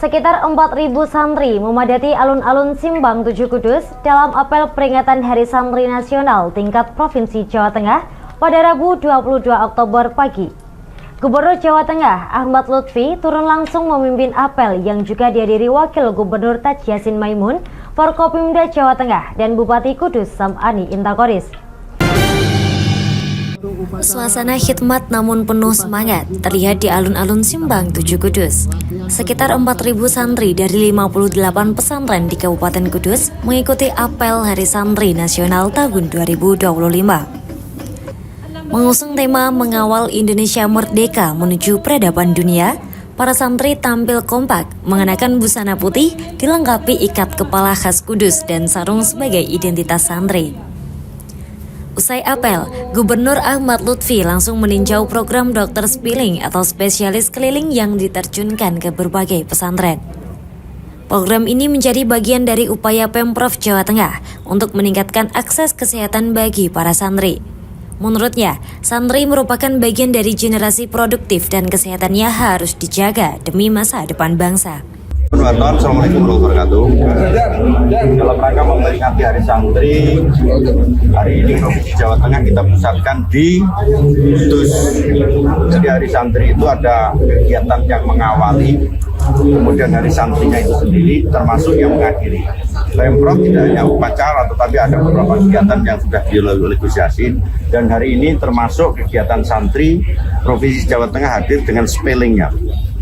Sekitar 4.000 santri memadati alun-alun Simbang 7 Kudus dalam apel peringatan Hari Santri Nasional tingkat Provinsi Jawa Tengah pada Rabu 22 Oktober pagi. Gubernur Jawa Tengah Ahmad Lutfi turun langsung memimpin apel yang juga dihadiri Wakil Gubernur Taj Yassin Maimun, Forkopimda Jawa Tengah, dan Bupati Kudus Sam'ani Intakoris. Suasana khidmat namun penuh semangat terlihat di alun-alun Simbang 7 Kudus. Sekitar 4.000 santri dari 58 pesantren di Kabupaten Kudus mengikuti apel Hari Santri Nasional tahun 2025. Mengusung tema mengawal Indonesia Merdeka menuju peradaban dunia, para santri tampil kompak mengenakan busana putih dilengkapi ikat kepala khas Kudus dan sarung sebagai identitas santri. Usai apel, Gubernur Ahmad Lutfi langsung meninjau program dokter spilling atau spesialis keliling yang diterjunkan ke berbagai pesantren. Program ini menjadi bagian dari upaya Pemprov Jawa Tengah untuk meningkatkan akses kesehatan bagi para santri. Menurutnya, santri merupakan bagian dari generasi produktif dan kesehatannya harus dijaga demi masa depan bangsa. Assalamualaikum warahmatullahi wabarakatuh. Dalam rangka memperingati Hari Santri, hari ini Provinsi Jawa Tengah kita pusatkan di Kudus. Jadi Hari Santri itu ada kegiatan yang mengawali, kemudian Hari Santrinya itu sendiri termasuk yang mengakhiri. Pemprov tidak hanya upacara, tetapi ada beberapa kegiatan yang sudah dilalui oleh Gus Yassin, dan hari ini termasuk kegiatan santri Provinsi Jawa Tengah hadir dengan spellingnya.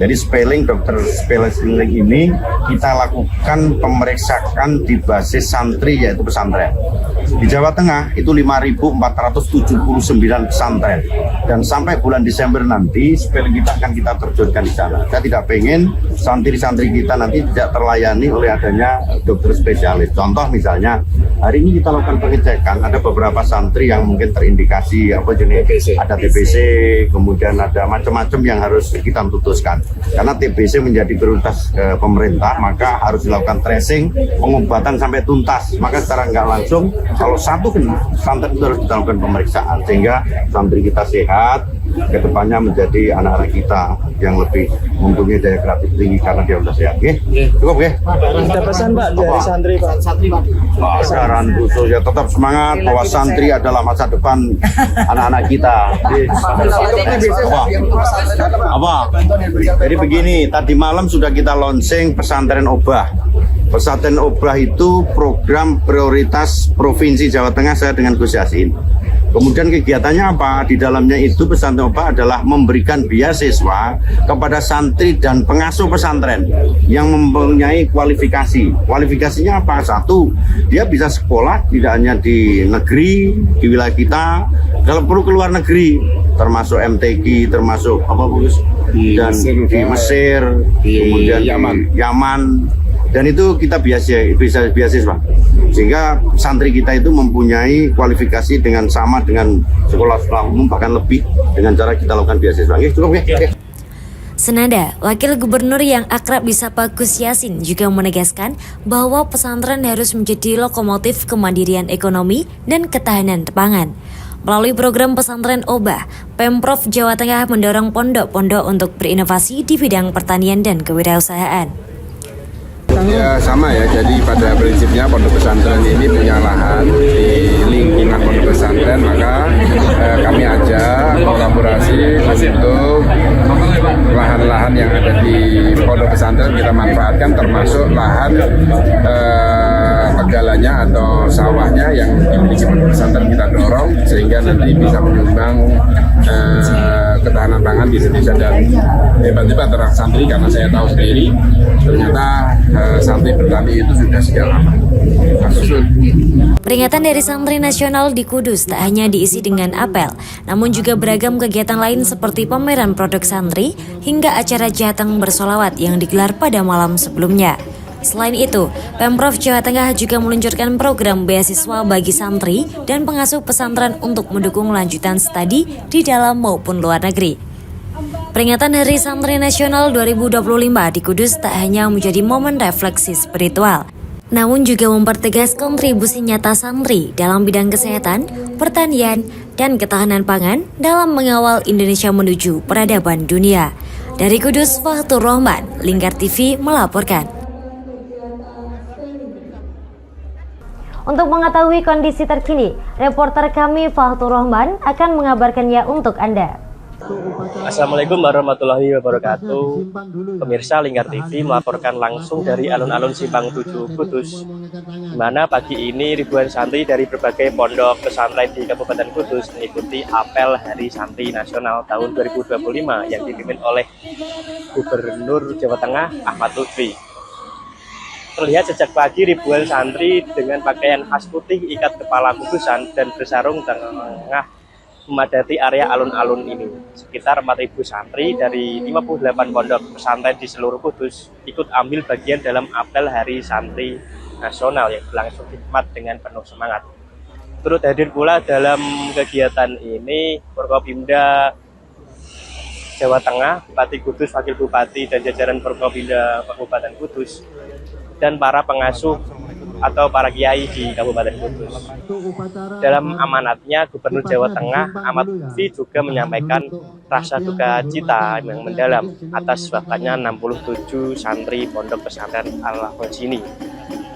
Jadi spelling, dokter spelling ini kita lakukan pemeriksaan di basis santri yaitu pesantren. Di Jawa Tengah itu 5.479 pesantren, dan sampai bulan Desember nanti spelling kita akan kita terjunkan di sana. Saya tidak pengen santri-santri kita nanti tidak terlayani oleh adanya dokter spesialis. Contoh misalnya hari ini kita lakukan pengecekan, ada beberapa santri yang mungkin terindikasi ada TBC, kemudian ada macam-macam yang harus kita putuskan. Karena TBC menjadi prioritas pemerintah, maka harus dilakukan tracing, pengobatan sampai tuntas. Maka secara nggak langsung, kalau satu kena, santri itu harus dilakukan pemeriksaan sehingga santri kita sehat, kedepannya menjadi anak-anak kita yang lebih mempunyai daya kreatif tinggi karena dia sudah sehat. Cukup ya? Ada pesan Pak dari santri Pak? Saran khusus ya, tetap semangat bahwa santri adalah masa depan anak-anak kita. Apa? Jadi begini, tadi malam sudah kita launching pesantren Obah. Pesantren Obah itu program prioritas Provinsi Jawa Tengah saya dengan Gus Yassin. Kemudian kegiatannya apa? Di dalamnya itu pesantren Obah adalah memberikan beasiswa kepada santri dan pengasuh pesantren yang mempunyai kualifikasi. Kualifikasinya apa? Satu, dia bisa sekolah tidak hanya di negeri, di wilayah kita, kalau perlu keluar negeri, termasuk MTQ, termasuk apa Gus? Dan di Mesir, kemudian di Yaman. Dan itu kita beasiswa, sehingga santri kita itu mempunyai kualifikasi dengan sama dengan sekolah umum, bahkan lebih, dengan cara kita lakukan beasiswa. Cukup ya? Senada, Wakil Gubernur yang akrab disapa Gus Yassin juga menegaskan bahwa pesantren harus menjadi lokomotif kemandirian ekonomi dan ketahanan pangan. Melalui program pesantren Obah, Pemprov Jawa Tengah mendorong pondok-pondok untuk berinovasi di bidang pertanian dan kewirausahaan. Ya sama ya, jadi pada prinsipnya pondok pesantren ini punya lahan di lingkungan pondok pesantren, maka kami ajak kolaborasi untuk lahan-lahan yang ada di pondok pesantren kita manfaatkan, termasuk lahan pegalanya atau sawahnya yang dimiliki pondok pesantren kita dorong sehingga nanti bisa menyumbang ketahanan pangan di Indonesia. Dan hebat-hebat terang santri, karena saya tahu sendiri ternyata santri bertani itu sudah sejak lama. Peringatan Hari Santri Nasional di Kudus tak hanya diisi dengan apel, namun juga beragam kegiatan lain seperti pameran produk santri hingga acara jateng bersolawat yang digelar pada malam sebelumnya. Selain itu, Pemprov Jawa Tengah juga meluncurkan program beasiswa bagi santri dan pengasuh pesantren untuk mendukung lanjutan studi di dalam maupun luar negeri. Peringatan Hari Santri Nasional 2025 di Kudus tak hanya menjadi momen refleksi spiritual, namun juga mempertegas kontribusi nyata santri dalam bidang kesehatan, pertanian, dan ketahanan pangan dalam mengawal Indonesia menuju peradaban dunia. Dari Kudus, Fatur Rahman, Lingkar TV melaporkan. Untuk mengetahui kondisi terkini, reporter kami Fatur Rahman akan mengabarkannya untuk Anda. Assalamualaikum warahmatullahi wabarakatuh. Pemirsa Lingkar TV melaporkan langsung dari alun-alun Simpang 7 Kudus, di mana pagi ini ribuan santri dari berbagai pondok pesantren di Kabupaten Kudus mengikuti apel Hari Santri Nasional tahun 2025 yang dipimpin oleh Gubernur Jawa Tengah Ahmad Lutfi. Terlihat sejak pagi ribuan santri dengan pakaian khas putih, ikat kepala kudusan, dan bersarung tengah memadati area alun-alun ini. Sekitar 4.000 santri dari 58 pondok pesantren di seluruh Kudus ikut ambil bagian dalam apel Hari Santri Nasional yang berlangsung hikmat dengan penuh semangat. Turut hadir pula dalam kegiatan ini Forkopimda Jawa Tengah, Bupati Kudus, Wakil Bupati, dan jajaran Forkopimda Kabupaten Kudus, dan para pengasuh atau para kiai di Kabupaten Kudus. Dalam amanatnya, Gubernur Jawa Tengah Ahmad Lutfi juga menyampaikan rasa duka cita yang mendalam atas wafatnya 67 santri pondok pesantren Al-Hojini.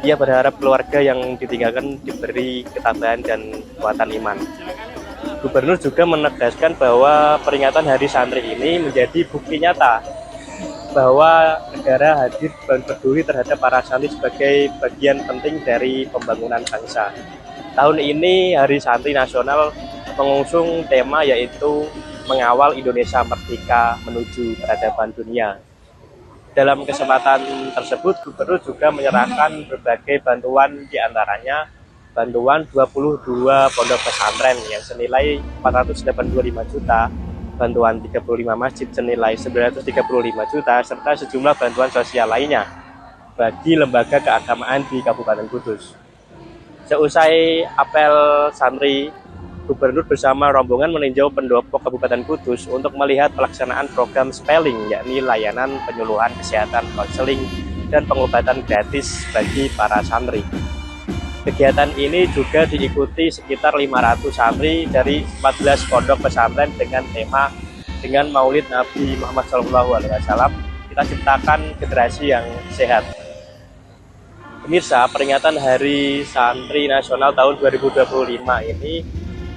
Ia berharap keluarga yang ditinggalkan diberi ketabahan dan kekuatan iman. Gubernur juga menegaskan bahwa peringatan Hari Santri ini menjadi bukti nyata bahwa negara hadir dan peduli terhadap para santri sebagai bagian penting dari pembangunan bangsa. Tahun ini Hari Santri Nasional mengusung tema yaitu mengawal Indonesia merdeka menuju peradaban dunia. Dalam kesempatan tersebut, Gubernur juga menyerahkan berbagai bantuan, diantaranya bantuan 22 pondok pesantren yang senilai 485 juta, bantuan 35 masjid senilai 935 juta, serta sejumlah bantuan sosial lainnya bagi lembaga keagamaan di Kabupaten Kudus. Seusai apel santri, Gubernur bersama rombongan meninjau pendopo Kabupaten Kudus untuk melihat pelaksanaan program spelling, yakni layanan penyuluhan kesehatan, konseling, dan pengobatan gratis bagi para santri. Kegiatan ini juga diikuti sekitar 500 santri dari 14 pondok pesantren dengan tema dengan Maulid Nabi Muhammad SAW, kita ciptakan generasi yang sehat. Pemirsa, peringatan Hari Santri Nasional tahun 2025 ini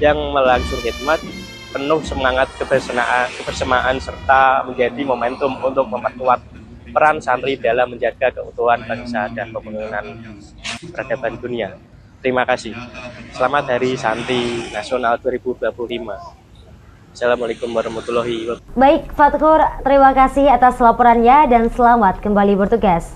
yang melangsung hikmat penuh semangat kebersamaan serta menjadi momentum untuk memperkuat peran santri dalam menjaga keutuhan bangsa dan pembangunan peradaban dunia. Terima kasih. Selamat Hari Santri Nasional 2025. Assalamualaikum warahmatullahi wabarakatuh. Baik, Fatur, terima kasih atas laporannya dan selamat kembali bertugas.